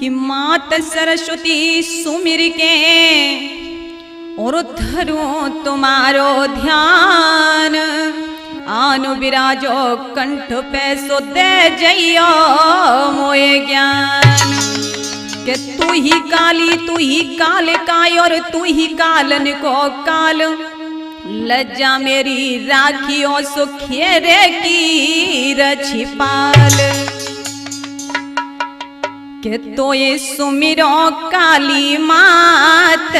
कि मात सरस्वती सुमिर के और धरो तुम्हारो ध्यान, आनु विराजो कंठ पे सो दे जइयो मोए ज्ञान। के तू ही काली तू ही काल काय और तू ही कालन को काल, लज्जा मेरी राखियो सुखेरे की रछिपाल। के तो ये सुमिरो काली मात,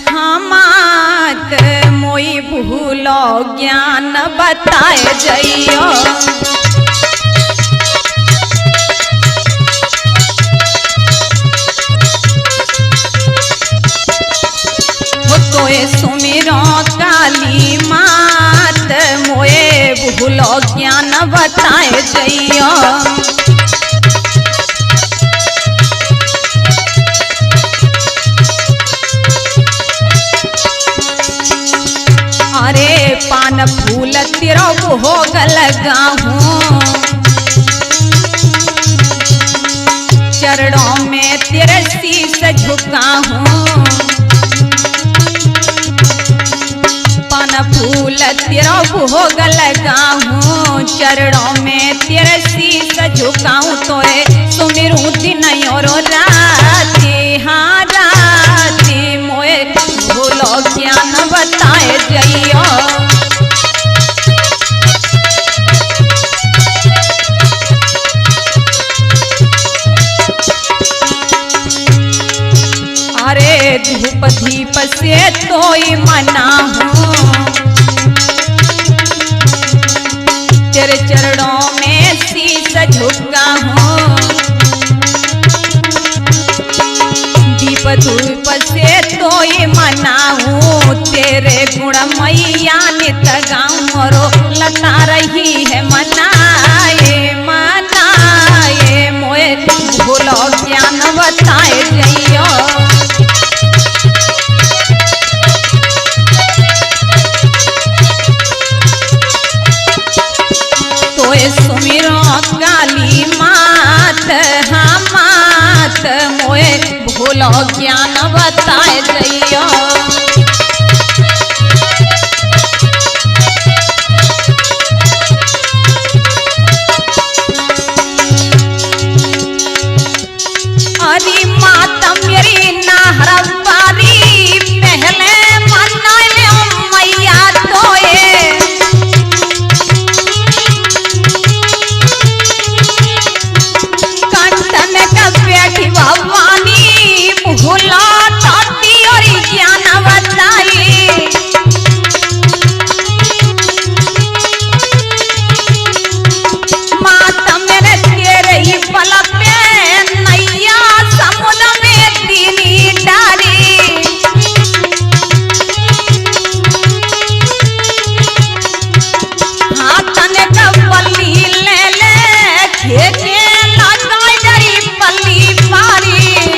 हाँ मात मोई भूलो ज्ञान बताए जइयो। तो ये सुमिरो काली मात, मोए भूलो ज्ञान बताए जइयो। अरे पान फूल तेरा भोग लगाऊं, चरणों में तेरे शीश झुकाऊं। पान फूल तेरा भोग लगाऊं, चरणों में तेरे शीश झुकाऊं। तो सुमिरूं दिन और राती, हाँ राती मोए भूलो ज्ञान बताए जइयो। अरे धूप दीप से तोई मना हूँ, तेरे चरणों में शीश झुका हूँ। दीप धूप से तोई मना हूँ, तेरे गुण मैया नित गाऊं। और लता रही है मनाए मनाए, मोए भूलो ज्ञान बताए जइयो। सुमिरो काली मात, हाँ मात मोए भूलो ज्ञान बताए जइयो। अरे माता मेरी नाहर बारी, पहले मनायो मैया तोए। बैठी भवानी भूला ताती और ज्ञान बताई। माता मेरे तेरे ही पल पे नैया समुद्र में दीनी डारी। हाथ ने पल्ली ले ले खेचे लगाई डरी पल्ली पारी।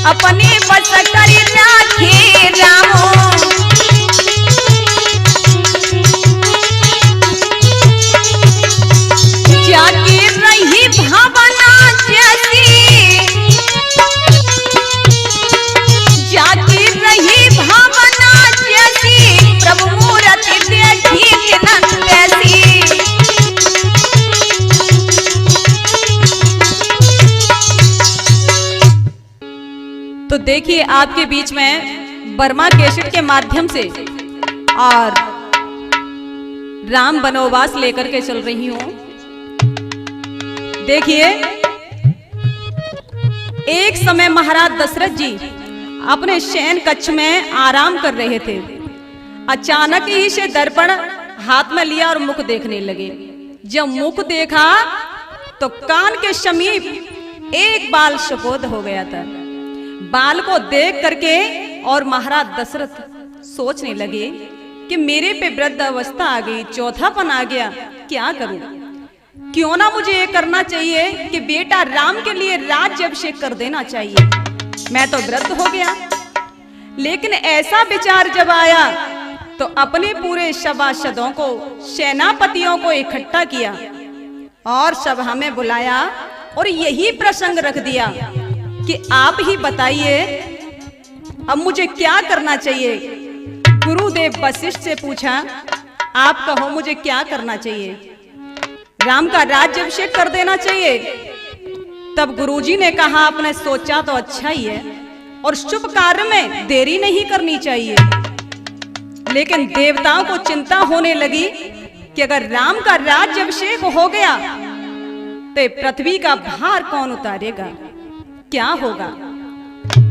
अपनी बस करी राखी रामो। जागी रही भावना जैसी, जागी रही भावना जैसी, प्रभु मूर्ति देखी कि न कैसी। तो देखिए आपके बीच में बर्मा कैसेट के माध्यम से और राम वनवास लेकर के चल रही हूं। देखिए एक समय महाराज दशरथ जी अपने शयन कक्ष में आराम कर रहे थे। अचानक ही से दर्पण हाथ में लिया और मुख देखने लगे। जब मुख देखा तो कान के समीप एक बाल सफेद हो गया था। बाल को देख करके और महाराज दशरथ सोचने लगे कि मेरे पे वृद्ध अवस्था आ गई, चौथापन आ गया, क्या करूं? क्यों ना मुझे ये करना चाहिए कि बेटा राम के लिए राज्य अभिषेक कर देना चाहिए। मैं तो वृद्ध हो गया। लेकिन ऐसा विचार जब आया तो अपने पूरे सभासदों को, सेनापतियों को इकट्ठा किया और सभा में बुलाया और यही प्रसंग रख दिया कि आप ही बताइए अब मुझे क्या करना चाहिए। गुरुदेव वशिष्ठ से पूछा, आप कहो मुझे क्या करना चाहिए? राम का राज्य अभिषेक कर देना चाहिए? तब गुरुजी ने कहा, आपने सोचा तो अच्छा ही है और शुभ कार्य में देरी नहीं करनी चाहिए। लेकिन देवताओं को चिंता होने लगी कि अगर राम का राज्य अभिषेक हो गया तो पृथ्वी का भार कौन उतारेगा, क्या होगा?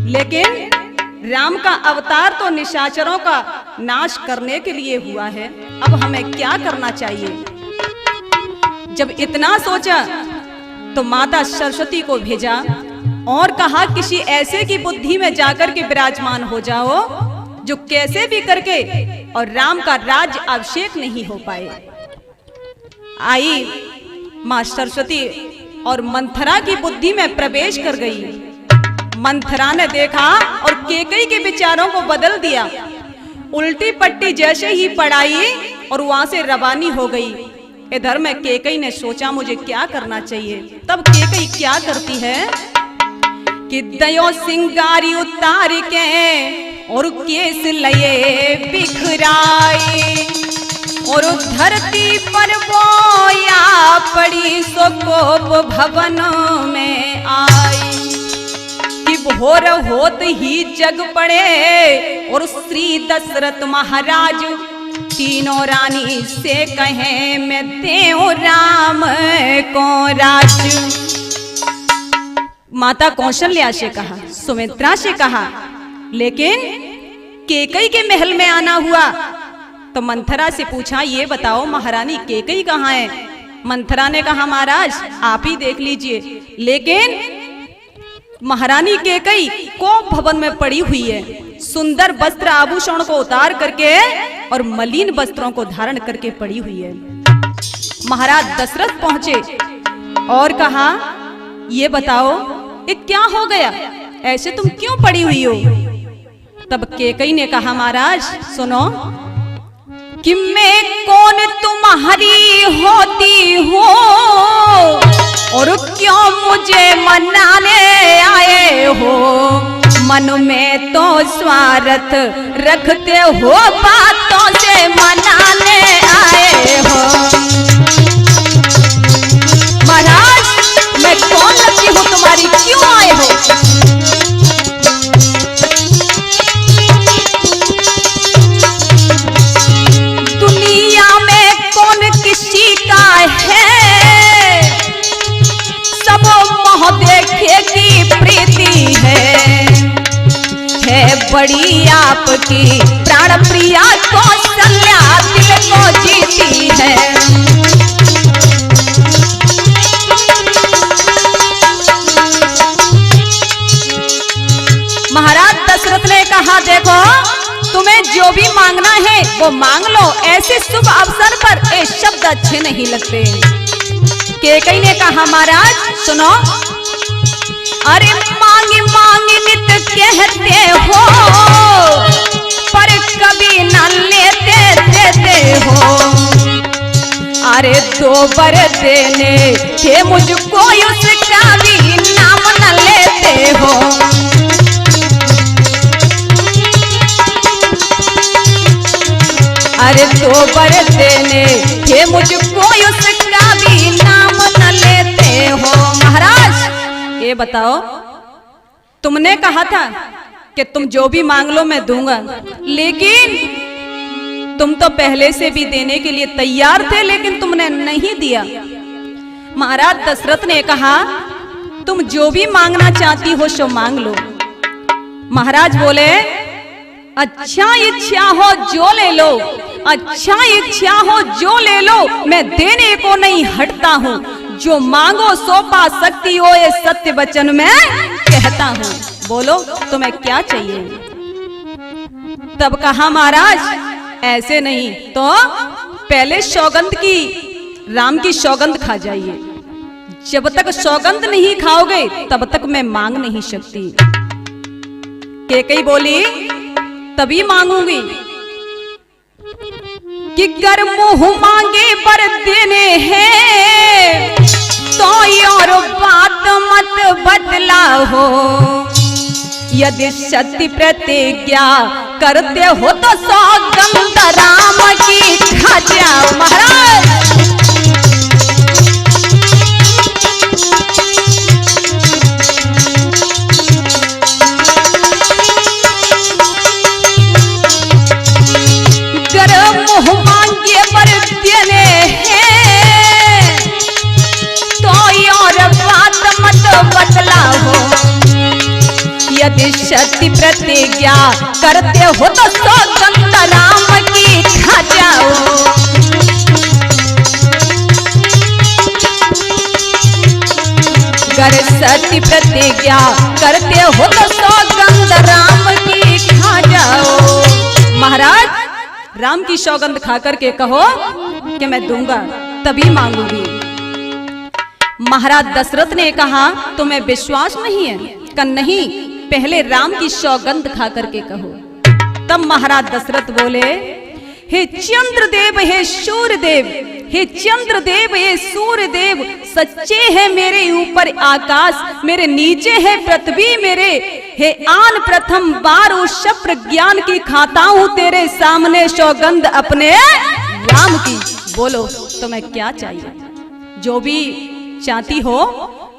लेकिन राम का अवतार तो निशाचरों का नाश करने के लिए हुआ है, अब हमें क्या करना चाहिए? जब इतना सोचा तो माता सरस्वती को भेजा और कहा, किसी ऐसे की बुद्धि में जाकर के विराजमान हो जाओ जो कैसे भी करके और राम का राज्य अभिषेक नहीं हो पाए। आई मां सरस्वती और मंथरा की बुद्धि में प्रवेश कर गई। मंथरा ने देखा और केकई के विचारों को बदल दिया। उल्टी पट्टी जैसे ही पढ़ाई और वहां से रवानी हो गई। इधर में केकई ने सोचा मुझे क्या करना चाहिए। तब केकई क्या करती है कि दयो सिंगारी उतार के और केस लये बिखराए और धरती पर बोया पड़ी सो कोप भवन में आई कि भोर होत ही जग पड़े और श्री दशरथ महाराज तीनों रानी से कहे, मैं देव राम को राज। माता कौशल्या से कहा, सुमित्रा से कहा, लेकिन केकई के महल में आना हुआ तो मंथरा से पूछा, ये बताओ महारानी केकई कहाँ है? मंथरा ने कहा, महाराज आप ही देख लीजिए। लेकिन महारानी केकई कोप भवन में पड़ी हुई है, सुंदर वस्त्र आभूषण को उतार करके और मलिन वस्त्रों को धारण करके पड़ी हुई है। महाराज दशरथ पहुंचे और कहा, ये बताओ ये क्या हो गया, ऐसे तुम क्यों पड़ी हुई हो? तब केकई ने कहा, महाराज सुनो कि मैं कौन तुम्हारी होती हो और क्यों मुझे मनाने आए हो? मन में तो स्वार्थ रखते हो, बातों से मनाने आए हो। महाराज मैं कौन लगती हूँ तुम्हारी, क्यों आए हो? दुनिया में कौन किसी का है, सब मोह देखे की प्रीति है बड़ी आपकी प्राण प्रिया कौशल्या दिल को जीती है। महाराज दशरथ ने कहा, देखो तुम्हें जो भी मांगना है वो मांग लो, ऐसे शुभ अवसर पर ये शब्द अच्छे नहीं लगते। केकई ने कहा, महाराज सुनो, अरे मांगी मांगी नित अरे 2 बर देने थे मुझको उसका भी नाम न लेते हो। अरे 2 बर देने थे मुझको उसका भी नाम न लेते हो। महाराज ये बताओ, तुमने कहा था कि तुम जो भी मांग लो मैं दूंगा, लेकिन तुम तो पहले से भी देने के लिए तैयार थे, लेकिन तुमने नहीं दिया। महाराज दशरथ ने कहा तुम जो भी मांगना चाहती हो सो मांग लो। महाराज बोले अच्छा इच्छा हो जो ले लो, अच्छा इच्छा हो जो ले लो, मैं देने को नहीं हटता हूँ। जो मांगो सो पा सकती हो, ये सत्य वचन मैं कहता हूँ। बोलो तुम्हें क्या चाहिए? तब कहा महाराज ऐसे नहीं तो पहले सौगंध की, राम की सौगंध खा जाइए। जब तक सौगंध नहीं खाओगे तब तक मैं मांग नहीं सकती। कैकेयी बोली तभी मांगूंगी कि कर मुंह मांगे पर देने हैं, तो और बात मत बदला हो। यदि सत्य प्रतिज्ञा करते हो तो सौगंध राम की खा जाओ। महाराज गर मुंह मांगे पर देने हैं, तो और बात मत बदला हो। यदि सत्य प्रतिज्ञा करते हो तो सौगंध राम की खा जाओ। अगर सत्य प्रतिज्ञा करते हो तो सौगंध राम की खा जाओ। महाराज राम की सौगंध खा करके कहो कि मैं दूंगा, तभी मांगूंगी। महाराज दशरथ ने कहा तुम्हें विश्वास नहीं है? का नहीं, पहले राम की सौगंध खा करके कहो। तब महाराज दशरथ बोले हे चंद्रदेव, हे सूर्यदेव, हे चंद्रदेव, हे सूर्यदेव, सच्चे है मेरे ऊपर आकाश, मेरे नीचे है पृथ्वी, मेरे हे आन प्रथम बार उस ज्ञान की खाता हूं तेरे सामने सौगंध अपने राम की। बोलो तुम्हें क्या चाहिए? जो भी चाहती हो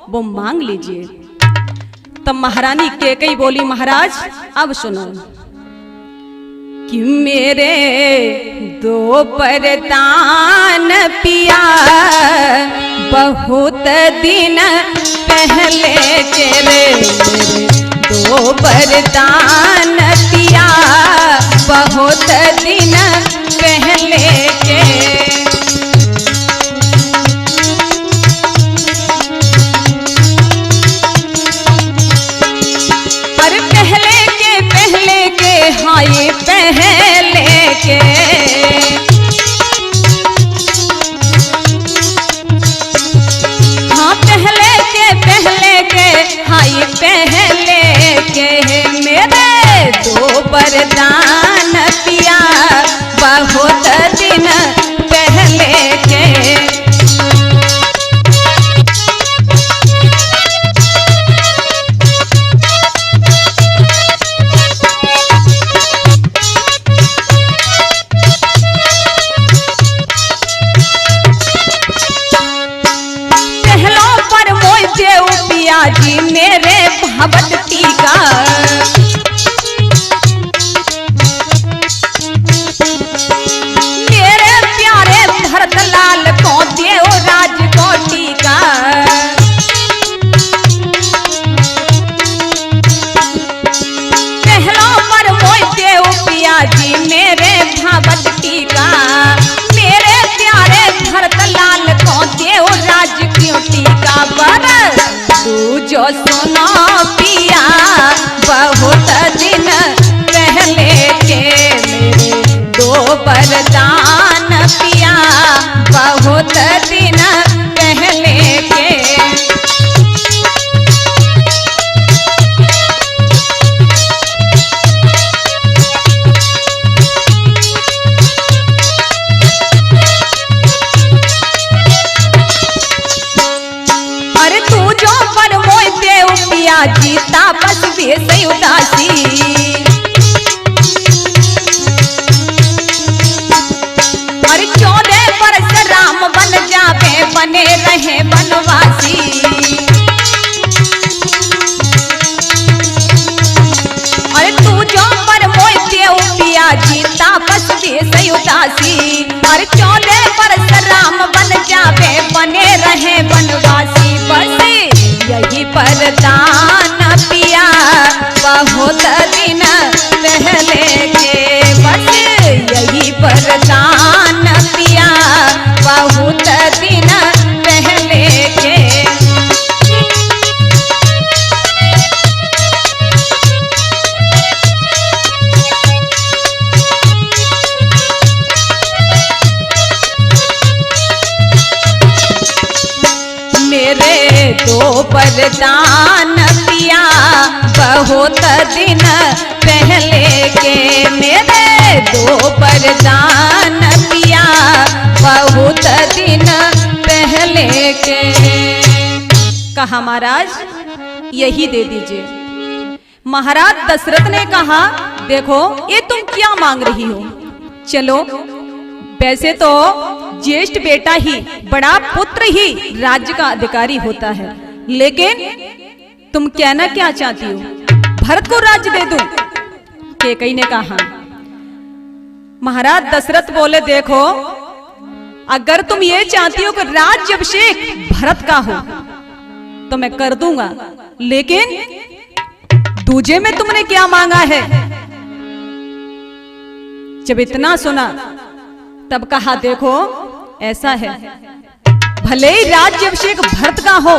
वो मांग लीजिए। तब महारानी कैकेयी बोली महाराज अब सुनो कि मेरे 2 वरदान पिया बहुत दिन पहले के रे। 2 वरदान पिया बहुत दिन पहले के। हाय पहले के हाँ पहले के हाय पहले के मेरे 2 वरदान पिया बहुत दिन पहले के। जी मेरे भगवत टीका मेरे प्यारे भरत लाल को देव राज को टीका। पहला पर मोय देव पिया जी मेरे भगवत टीका, मेरे प्यारे भरत लाल को देव राज क्यों टीका। पर तू जो सुनो पिया बहुत दिन पहले के मेरे 2 वरदान पिया बहुत दिन पहले के। तापस भेष उदासी। और 14 वर्ष राम बन जावे बने रहे वनवासी। अरे तू जो पर मोय देव पिया जी तापस भेष उदासी। और 14 वर्ष राम बन जावे बने रहे वनवासी। बस यही वरदान पिया बहुत दिन पहले के। बस यही वरदान पिया बहुत दिन पहले के। मेरे 2 वरदान पिया बहुत दिन पहले के। मेरे 2 वरदान पिया बहुत दिन पहले के। कहा महाराज यही दे दीजिए। महाराज दशरथ ने कहा देखो ये तुम क्या मांग रही हो। चलो वैसे तो ज्येष्ठ बेटा ही बड़ा पुत्र ही राज्य का अधिकारी होता है, लेकिन तुम कहना क्या चाहती हो? भरत को राज्य दे दूं? कैकेयी ने कहा। महाराज दशरथ बोले देखो अगर तुम ये चाहती हो कि राज्य अभिषेक भरत का हो तो मैं कर दूंगा, लेकिन दूजे में तुमने क्या मांगा है? जब इतना सुना तब कहा देखो ऐसा है भले ही राज्य अभिषेक भरत का हो,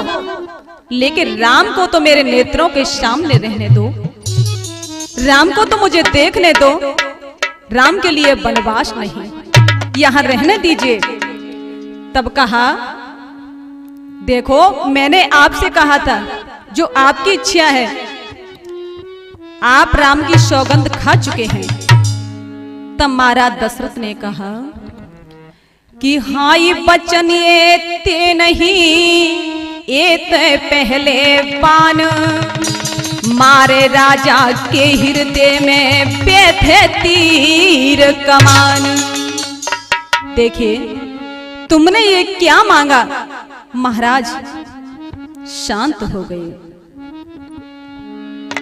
लेकिन राम को तो मेरे नेत्रों के सामने रहने दो। राम को तो मुझे देखने दो। राम के लिए वनवास नहीं, यहां रहने दीजिए। तब कहा देखो मैंने आपसे कहा था जो आपकी इच्छा है, आप राम की सौगंध खा चुके हैं। तब महाराज दशरथ ने कहा कि हाँ ये बचन ये ते नहीं, ये ते पहले बान मारे राजा के हृदय में बैठे तीर कमान। देखिए तुमने ये क्या मांगा? महाराज शांत हो गए।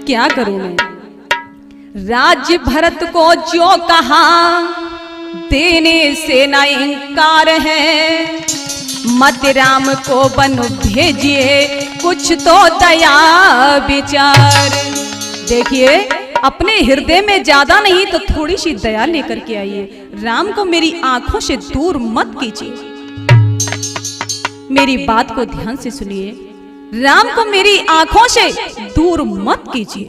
क्या करूं मैं? राज्य भरत को जो कहा देने से ना इनकार है। मत राम को वन भेजिए कुछ तो दया विचार। देखिए अपने हृदय में ज्यादा नहीं तो थोड़ी सी दया लेकर के आइए। राम को मेरी आंखों से दूर मत कीजिए। मेरी बात को ध्यान से सुनिए। राम को मेरी आंखों से दूर मत कीजिए।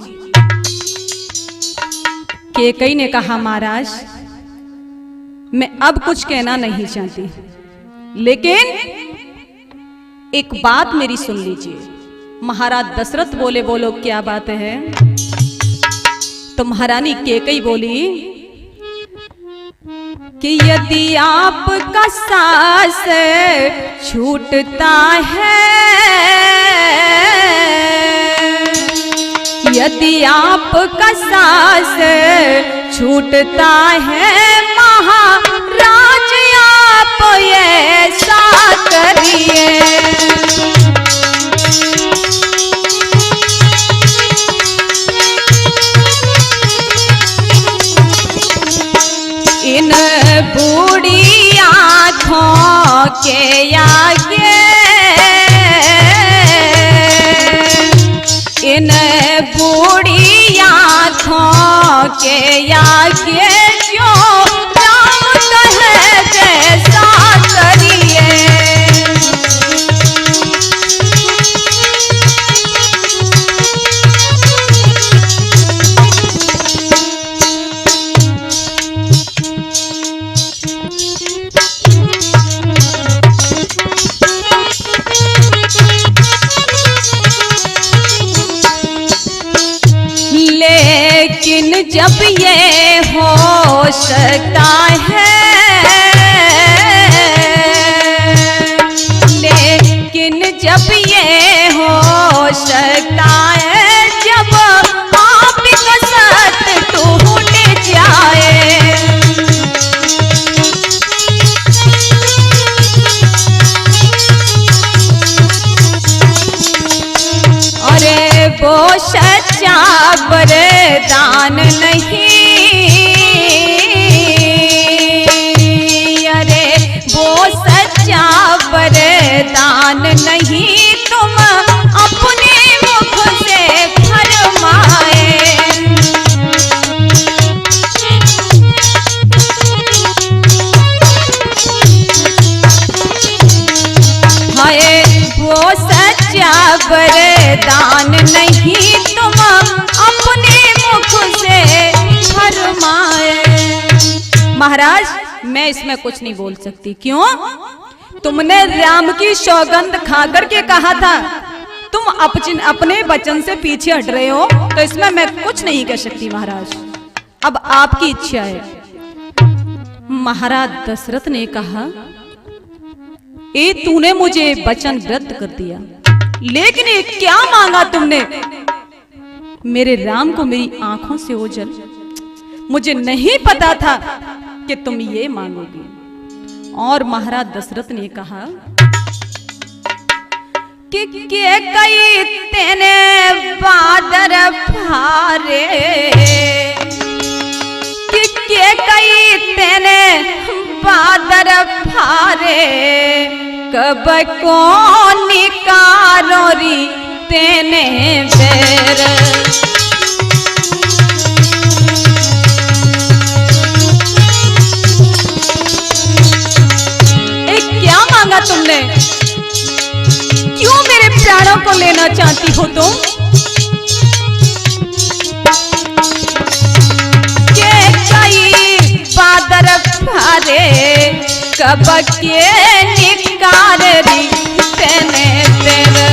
कैकेयी ने कहा महाराज मैं अब कुछ कहना नहीं चाहती, लेकिन एक बात मेरी सुन लीजिए। महाराज दशरथ बोले बोलो क्या बात है? तो महारानी कैकेयी बोली कि यदि आपका सास छूटता है, यदि आपका सास छूटता है महाराज आप ऐसा करिए। इन बूढ़ी आँखों के आगे, इन बूढ़ी आँखों के आगे जो राम कहे जैसा करिए। लेकिन जब ये हो सकता है, लेकिन जब ये हो सकता है, जब महाराज मैं इसमें कुछ नहीं बोल सकती। क्यों? तुमने राम की सौगंध खा करके कहा था, तुम अपने वचन से पीछे हट रहे हो, तो इसमें मैं कुछ नहीं कह सकती महाराज। अब आपकी इच्छा है। महाराज दशरथ ने कहा, ए तूने मुझे वचन रद्द कर दिया, लेकिन ये क्या मांगा तुमने? मेरे राम को मेरी आंखों से ओझल, मुझे नहीं पता था कि तुम ये मांगोगे। और महाराज दशरथ ने कहा कि कई तेने बादर फारे, कि कई तेने बादर फारे, कब कौन कारोरी तेने बेर। क्या मांगा तुमने? क्यों मेरे प्राणों को लेना चाहती हो तुम? के कई बादर फारे, कब के निकारे तेने तेरे।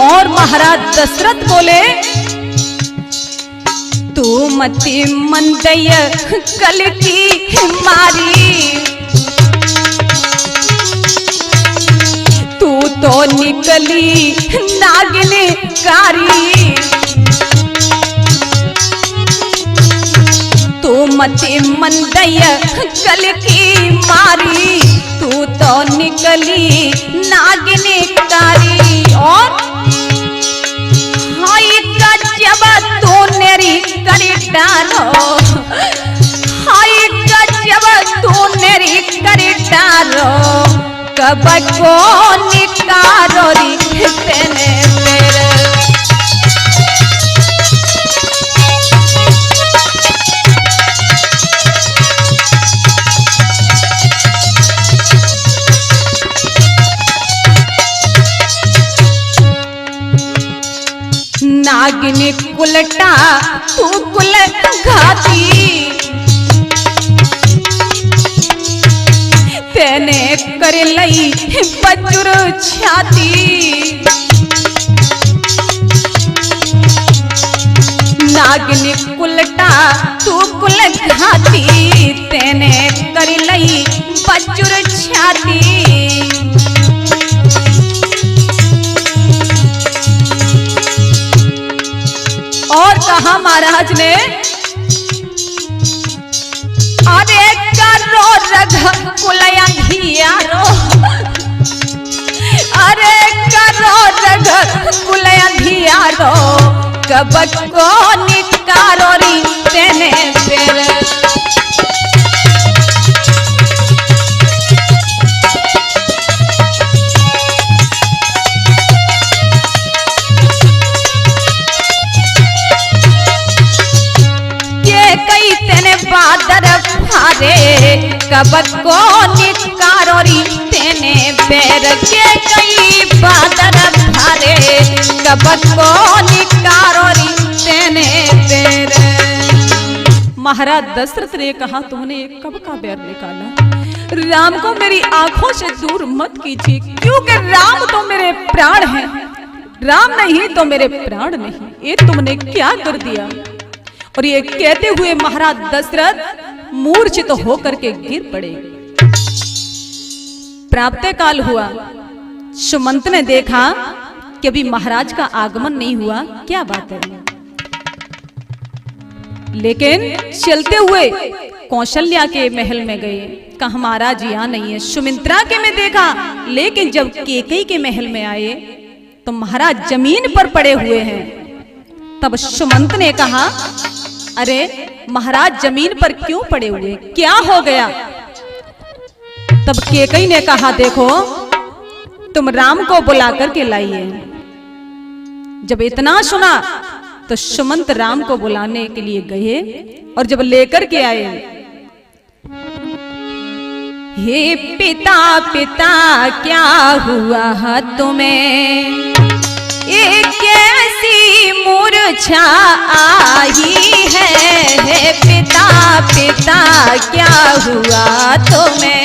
और महाराज दशरथ बोले, तू मती मंदय कल की मारी, तू तो निकली नागिनी कारी, तू मती मंदय कल की मारी, तू तो निकली नागिनी कारी। और जब तू नेरी करी डालो, हाय जब तू नेरी करी डालो, कब को निकारो री तेने तेरे। नागिनी कुलटा तू कुल घाती, तेने कर लई बजुर छाती। नागिनी कुलटा तू कुल घाती, तेने कर लई बजुर छाती। और कहा महाराज ने, अरे करो रघ कुलया धियारो, अरे करो रघ कुलया धियारो, कब को निकारो री तेने तेरे। बादर फारे, कब को निकारोरी तेने बेर। के कई बादर फारे, कब को निकारोरी तेने बेर। महाराज दशरथ ने कहा, तुमने कब का बैर निकाला? राम को मेरी आंखों से दूर मत कीजिए, क्योंकि राम तो मेरे प्राण हैं। राम नहीं तो मेरे प्राण नहीं। ये तुमने क्या कर दिया? और ये कहते हुए महाराज दशरथ मूर्छित होकर के गिर पड़े। प्रातः काल हुआ, सुमंत ने देखा कि अभी महाराज का आगमन नहीं हुआ, क्या बात है। लेकिन चलते हुए कौशल्या के महल में गए, कहा महाराज यहाँ नहीं है। सुमित्रा के में देखा, लेकिन जब कैकेयी के महल में आए तो महाराज जमीन पर पड़े हुए हैं। तब सुमंत ने कहा, अरे महाराज जमीन पर क्यों पड़े हुए, क्या हो गया? तब कैकेयी ने कहा, देखो तुम राम को बुला करके लाइए। जब इतना सुना तो सुमंत राम को बुलाने के लिए गए और जब लेकर के आए, हे पिता पिता क्या हुआ तुम्हें, ये कैसी मूर्छा आई है पिता पिता क्या हुआ तुम्हें।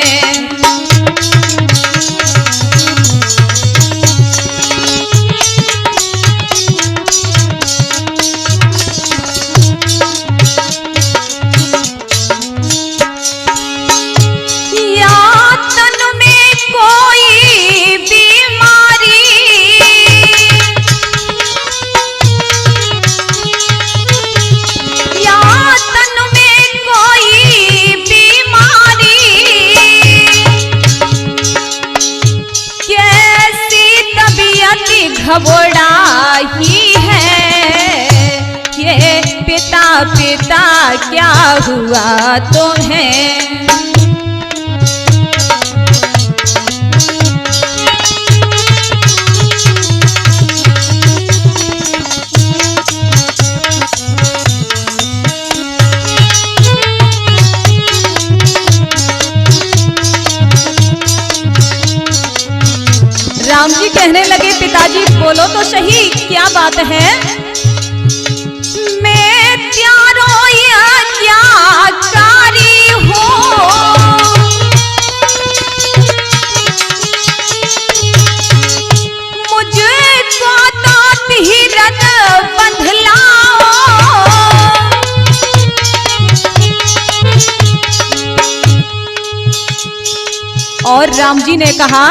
घबरा ही है ये पिता पिता क्या हुआ तुम्हें। राम जी कहने लगे पिताजी बोलो तो सही क्या बात है। मैं त्यारो या क्या कारी हूँ मुझे तो धीरज बंधलाओ। और राम जी ने कहा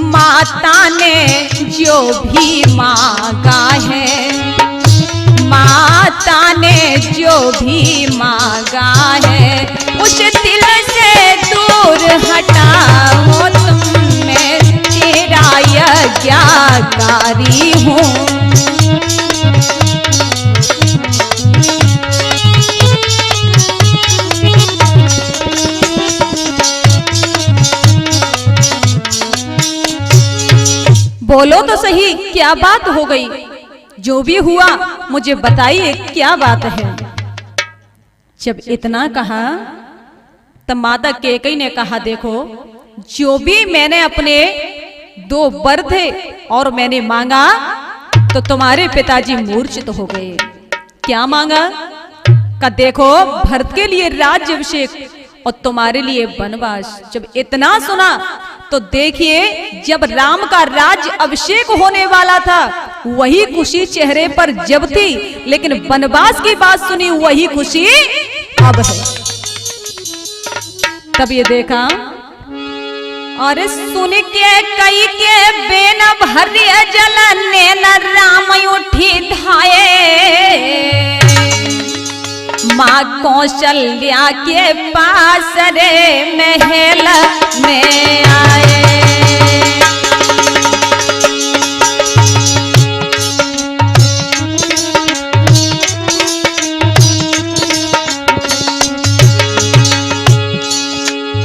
माता ने जो भी मांगा है माता ने जो भी मांगा है उस दिल से दूर हटाओ तुम मैं तेरा यज्ञकारी हूँ। बोलो तो सही क्या बात हो गई, जो भी हुआ मुझे बताइए क्या बात है। जब इतना कहा तब माता कैकेयी ने कहा देखो जो भी मैंने अपने 2 वर थे और मैंने मांगा तो तुम्हारे पिताजी मूर्छित हो गए। क्या मांगा का देखो भरत के लिए राज्याभिषेक और तुम्हारे लिए वनवास। जब इतना सुना तो देखिए जब राम का राज्य अभिषेक होने वाला था वही खुशी चेहरे पर जब थी लेकिन वनवास की बात सुनी वही खुशी अब है। तब ये देखा और सुन के कई के बेन भरिय जल नैन राम उठी धाये माँ कौशल्या के पास रे महल में आए।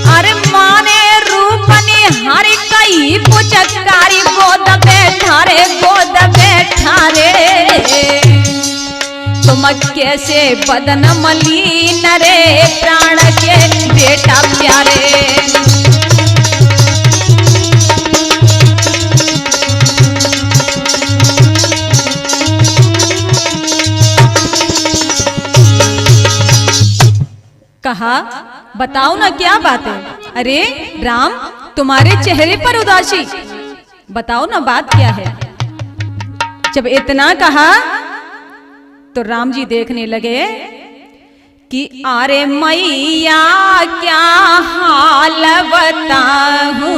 अरे माने रूपनी हर कई पुचकारी गोद बैठा रे तुम कैसे बदन मलिन रे प्राण के बेटा प्यारे। कहा बताओ ना क्या बात है। अरे राम तुम्हारे चेहरे पर उदासी बताओ ना बात क्या है। जब इतना कहा तो राम जी देखने लगे कि अरे मैया क्या हाल बताऊं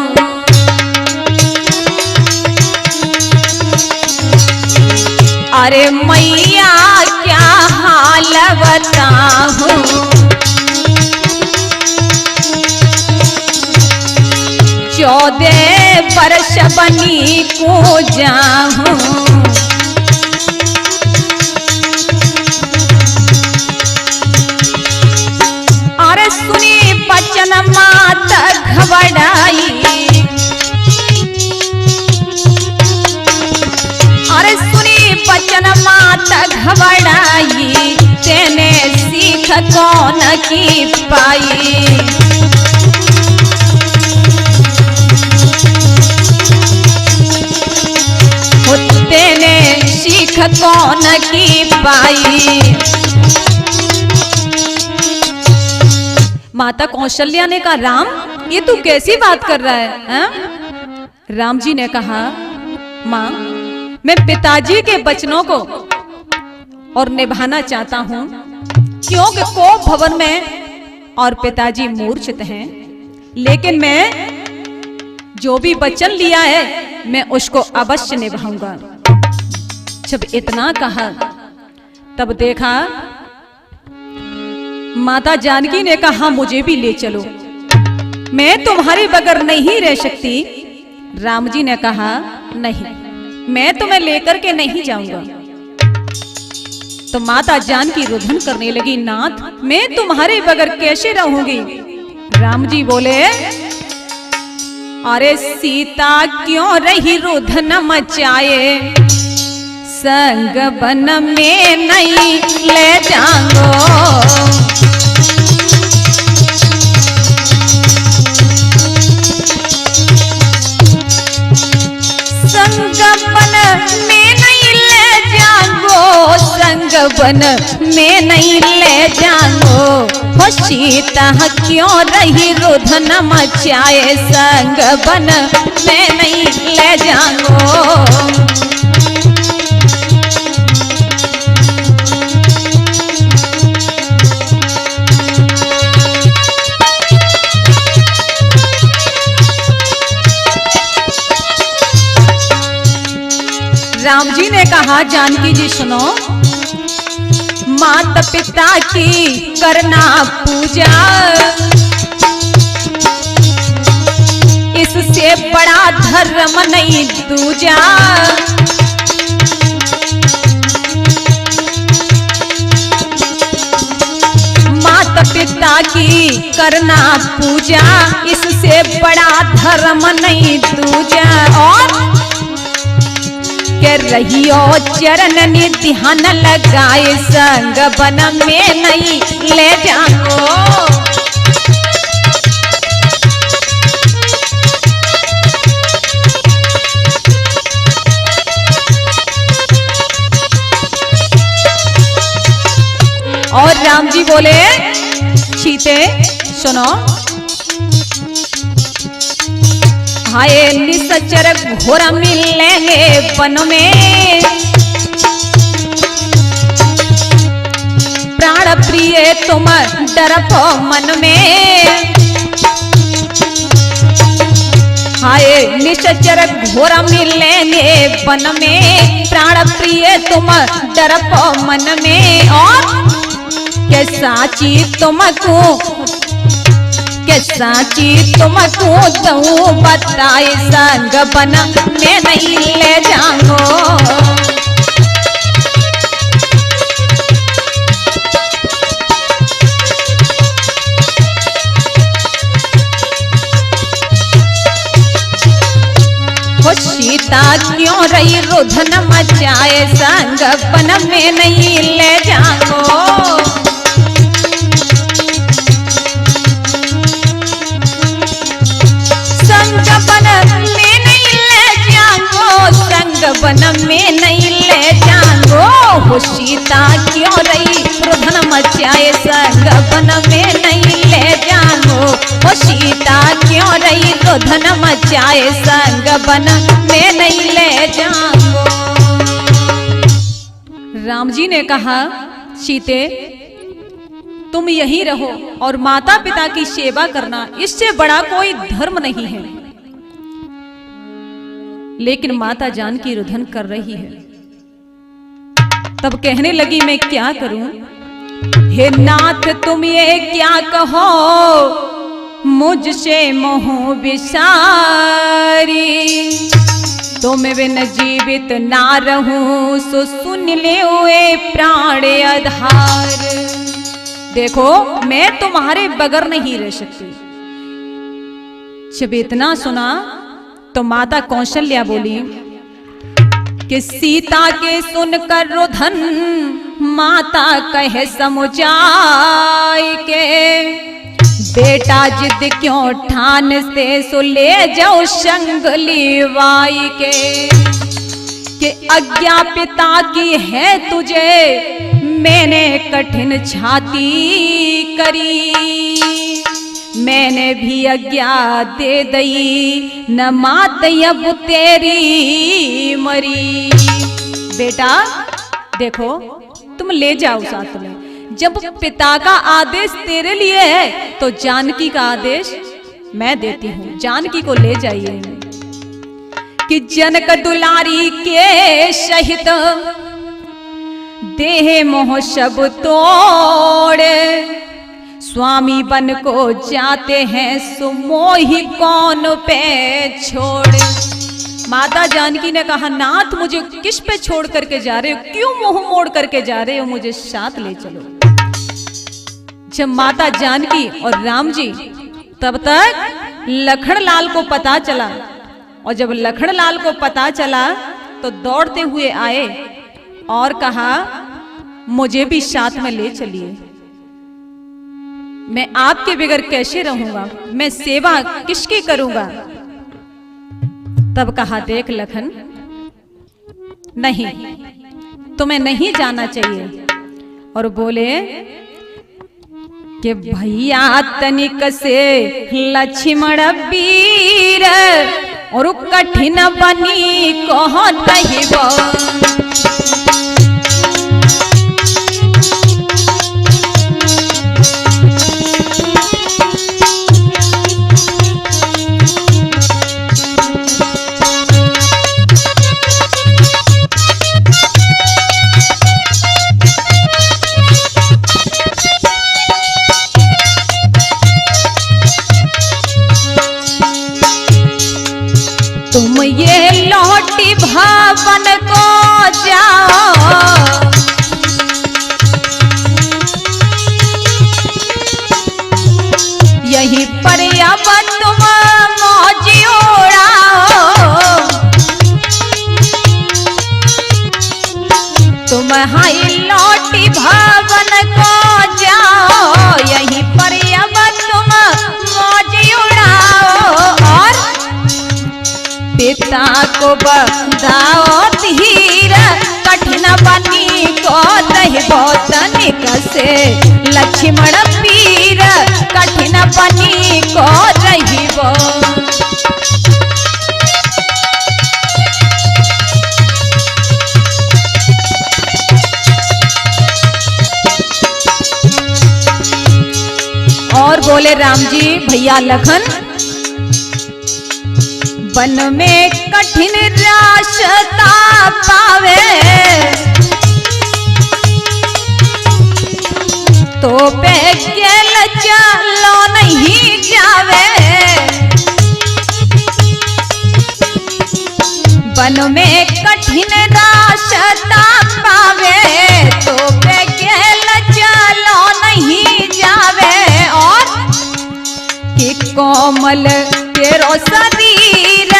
अरे मैया क्या हाल बताऊं 14 वर्ष बनी को जाऊं बचन माता घबराई अरे सुनी बचन माता घबराई तेने सीख कौन की पाई। वो कौन की पाई। माता कौशल्या ने कहा, राम ये तू कैसी बात कर रहा है, हा? राम जी ने कहा, माँ मैं पिताजी के वचनों को और निभाना चाहता हूं, क्योंकि कोप भवन में और पिताजी मूर्छित हैं, लेकिन मैं जो भी वचन लिया है मैं उसको अवश्य निभाऊंगा। जब इतना कहा तब देखा माता जानकी ने कहा, मुझे भी ले चलो, मैं तुम्हारे बगैर नहीं रह सकती। राम जी ने कहा, नहीं मैं तुम्हें लेकर के नहीं जाऊंगा। तो माता जानकी रुदन करने लगी, नाथ मैं तुम्हारे बगैर कैसे रहूंगी। राम जी बोले, अरे सीता क्यों रही रुदन मचाए, संग बन में नहीं ले जाऊंगो। संगबन में नहीं ले जाऊंगो, संगबन में नहीं ले जाऊंगो। हो सीता क्यों रही रुदन मचाए, संगबन में नहीं ले जाऊंगो। राम जी ने कहा, जानकी जी सुनो, माता पिता की करना पूजा, इससे बड़ा धर्म नहीं दूजा। माता पिता की करना पूजा, इससे बड़ा धर्म नहीं दूजा। और रहियो चरण ने ध्यान लगाए, संग बन में नहीं ले जाओ। और राम जी बोले, सीते सुनो, हाय निसचर घोर मिलेंगे वन में, प्राण प्रिय तुम डरपो मन में। हाय निसचर घोर मिलेंगे वन में, प्राण प्रिय तुम डरपो मन में। और के साची तुमको, के साची तुमको दऊ बताए, संग बन में नहीं ले जाऊंगो। हो सीता क्यों रही रुदन मचाए, संग बन में नहीं ले जाऊंगो। वन में नहीं ले जाऊंगो। हो सीता क्यों रही रुदन मचाए, संग वन में नहीं ले जाऊंगो। हो सीता क्यों रही रुदन मचाए, संग वन में नहीं ले जाऊंगो। राम जी ने कहा, सीते तुम यहीं रहो और माता पिता की सेवा करना, इससे बड़ा कोई धर्म नहीं है। लेकिन माता जानकी रुदन कर रही है। तब कहने लगी, मैं क्या करूं, हे नाथ तुम ये क्या कहो, मुझसे मोह विसारी। तुम बिन जीवित ना रहूं, सो सुन ले हुए प्राण आधार। देखो मैं तुम्हारे बगैर नहीं रह सकती। जब इतना सुना तो माता कौशल्या बोली कि सीता के सुनकर रुदन माता कहे समुझाई के, बेटा जिद क्यों ठान से, सो ले जाओ संग लीवाई कि आज्ञा पिता की है तुझे, मैंने कठिन छाती करी, मैंने भी आज्ञा दे दई, न मात अब तेरी मरी। बेटा देखो, तुम ले जाओ साथ में। जब पिता का आदेश तेरे लिए है तो जानकी का आदेश मैं देती हूँ, जानकी को ले जाइए। कि जनक दुलारी के सहित देह मोह सब तोड़े, स्वामी बन को जाते हैं सुमोही कौन पे छोड़े। माता जानकी ने कहा, नाथ मुझे किस पे छोड़ करके जा रहे हो, क्यों मुंह मोड़ करके जा रहे हो, मुझे साथ ले चलो। जब माता जानकी और राम जी, तब तक लखन लाल को पता चला, और जब लखन लाल को पता चला तो दौड़ते हुए आए और कहा, मुझे भी साथ में ले चलिए, मैं आपके बगैर कैसे रहूंगा, मैं सेवा किसकी करूंगा। तब कहा, देख लखन, नहीं तुम्हें नहीं जाना चाहिए। और बोले कि भैया तनिक से लक्ष्मण वीर, और कठिन बनी कह नहीं बो। तुम ये लौटी भवन को जाओ, यहीं पर अब तुम मौज उड़ाओ। तुम हाई लौटी भवन को जाओ, यहीं पर अब तुम मौज उड़ाओ। और पिता को बधाओ धीर, कठिन बनी को रहिबो तनिक से लक्ष्मण वीर, कठिन बनी को रहिबो। और बोले राम जी, भैया लखन, वन में कठिन रास्ता पावे, तो पे गेल चलो नहीं जावे। वन में कठिन रास्ता पावे, तो पे गेल चलो नहीं जावे। और कि कोमल तेरो शरीर,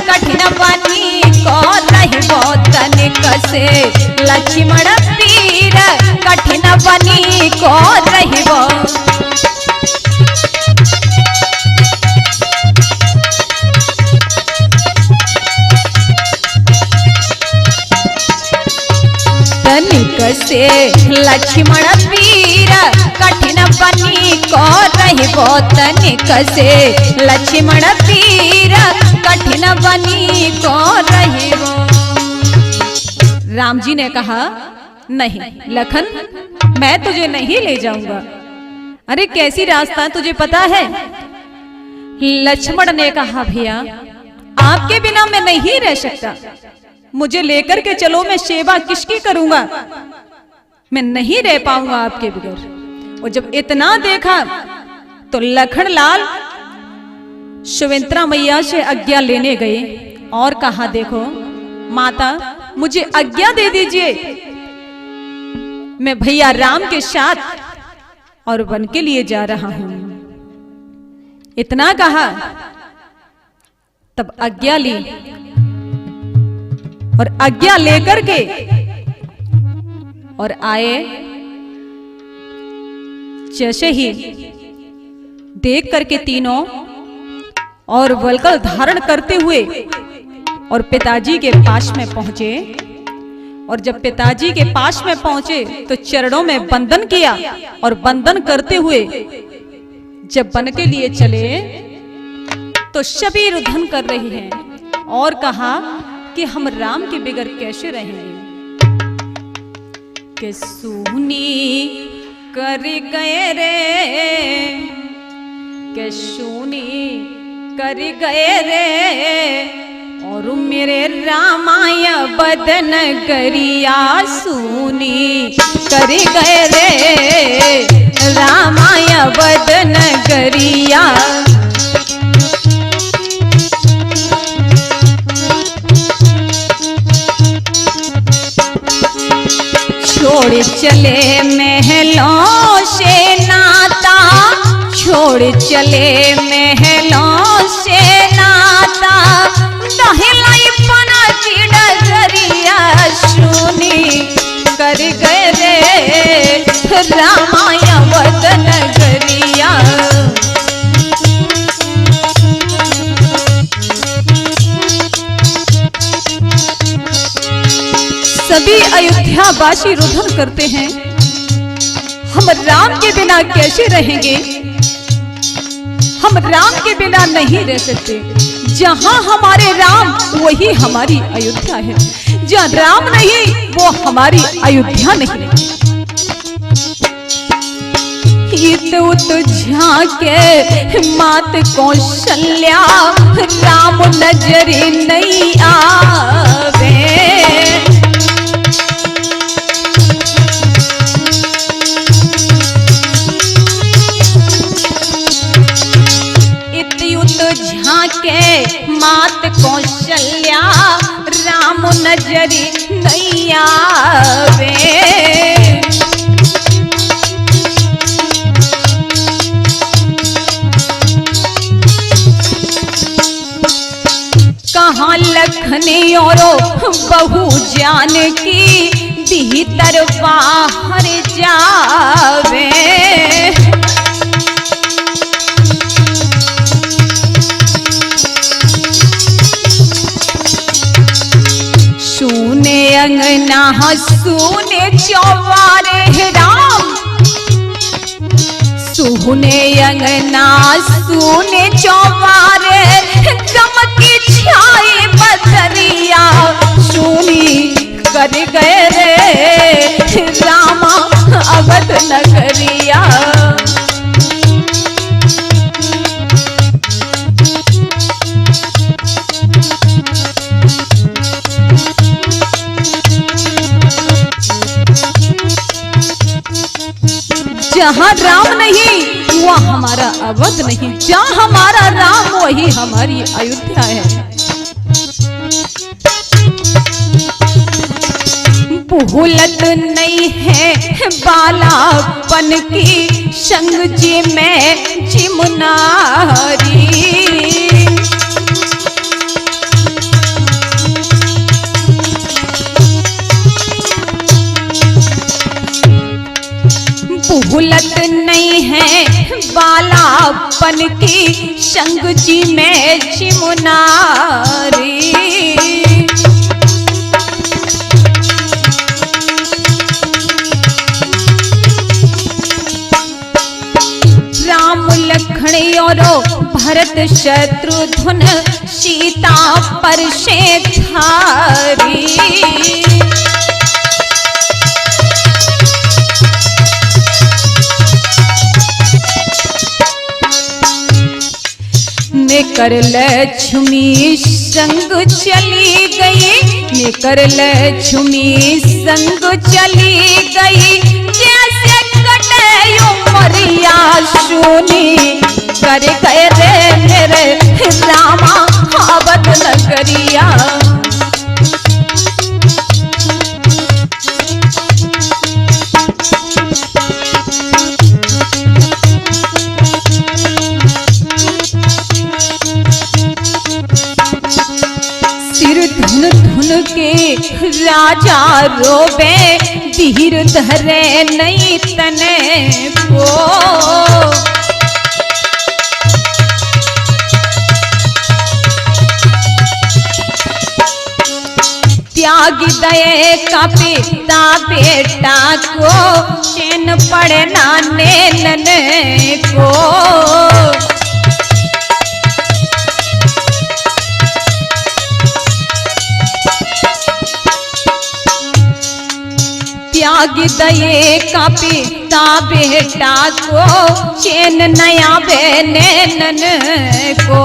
कठिन बनी को रहिबो तनिक से लक्ष्मण वीर, कठिन बनी को रहिबो। तनिक से लक्ष्मण वीर, कठिन बनी को रहिबो तनिक से लक्ष्मण वीर, कठिन बनी को रहिबो। राम जी ने कहा, नहीं लखन, मैं तुझे नहीं ले जाऊंगा। अरे कैसी रास्ता तुझे पता है। लक्ष्मण ने कहा, भैया आपके बिना मैं नहीं रह सकता, मुझे लेकर के चलो, मैं सेवा किसकी करूंगा, मैं नहीं रह पाऊंगा आपके बगैर। और जब इतना देखा तो लखन लाल सुमित्रा मैया से आज्ञा लेने गए और कहा, देखो माता मुझे आज्ञा दे दीजिए, मैं भैया राम के साथ और वन के लिए जा रहा हूं। इतना कहा, तब आज्ञा ली और आज्ञा लेकर के और आए। जैसे ही देख करके तीनों और वलकल धारण करते हुए और पिताजी के पास में पहुंचे। और जब पिताजी के पास में पहुंचे तो चरणों में वंदन किया और वंदन करते हुए जब वन के लिए चले तो सभी रुदन कर रही हैं और कहा कि हम राम के बगैर कैसे रहेंगे। कि सुनी कर गए रे, कि सुनी कर गए रे, और मेरे रामाय बदन गरिया सुनी कर गए रे, रामाय बदन गरिया। छोड़ चले महलों से नाता, छोड़ चले महलों से नाता, दहलाई पना की डगरिया सुनी कर गए रे, रामाय बदन गरिया। सभी अयोध्यावासी रुदन करते हैं, हम राम के बिना कैसे रहेंगे, हम राम के बिना नहीं रह सकते। जहां हमारे राम वही हमारी अयोध्या है, जहां राम नहीं वो हमारी अयोध्या नहीं। उत झाके मात कौशल्या, राम नजरी नहीं आवे। झाके मात कौशल्या, राम नजरी नहीं आवे। कहाँ लखनी और बहू जानकी, भीतर बाहर जावे। सुने अंगना सुने चौबारे राम, सुने अंगना सुने चौबारे, चमकी छाई बदरिया सुनी कर गए रे, रामा अवध नगरिया। जहाँ राम नहीं वहाँ हमारा अवध नहीं, जहाँ हमारा राम वही हमारी अयोध्या है। भूलत नहीं है बालापन की, संग जी में जिमुनारी। भूलत नहीं है बालापन की, संग जी में जिमुनारी। राम लखन और भरत शत्रुघ्न, सीता पर से धारी। नेकर लक्ष्मी संग चली गई, नेकर लक्ष्मी संग चली गई। जैसे कटे उमरिया सुनी कर गए रे मेरे रामा अवध नगरिया। धुन धुन के राजा रोबे, धीर धरे नहीं तने को। त्याग दये का पिता बेटा को, चैन पड़े ना नैनन को। त्याग दये का पिता बेटा को, चैन नया बे नैनन को।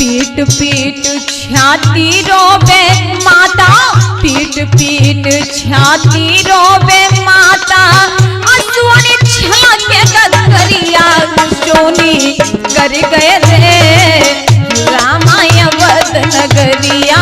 पीट पीट छाती रोवे माता, पीट पीट छाती रोवे माता, आंसुओं छलके गगरिया सोनी कर गए रे रामाय अवध नगरिया।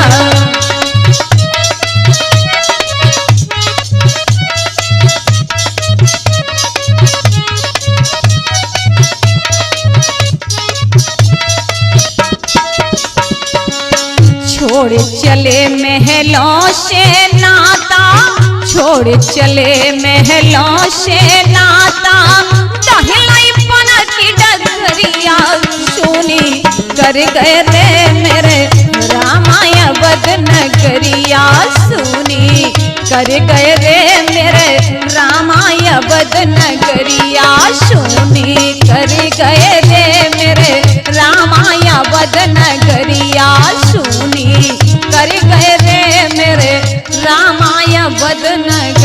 छोड़ चले महलों से नाता, छोड़ चले महलों से नाता, टहलाई पन की डगरिया सोनी कर गए रे मेरे रामाय अवध नगरिया। सोनी कर गए रे मेरे रामाय अवध नगरिया। सोनी कर गए रे मेरे रामाय अवध नगरिया। सोनी कर गए रे मेरे रामाय अवध नगरिया।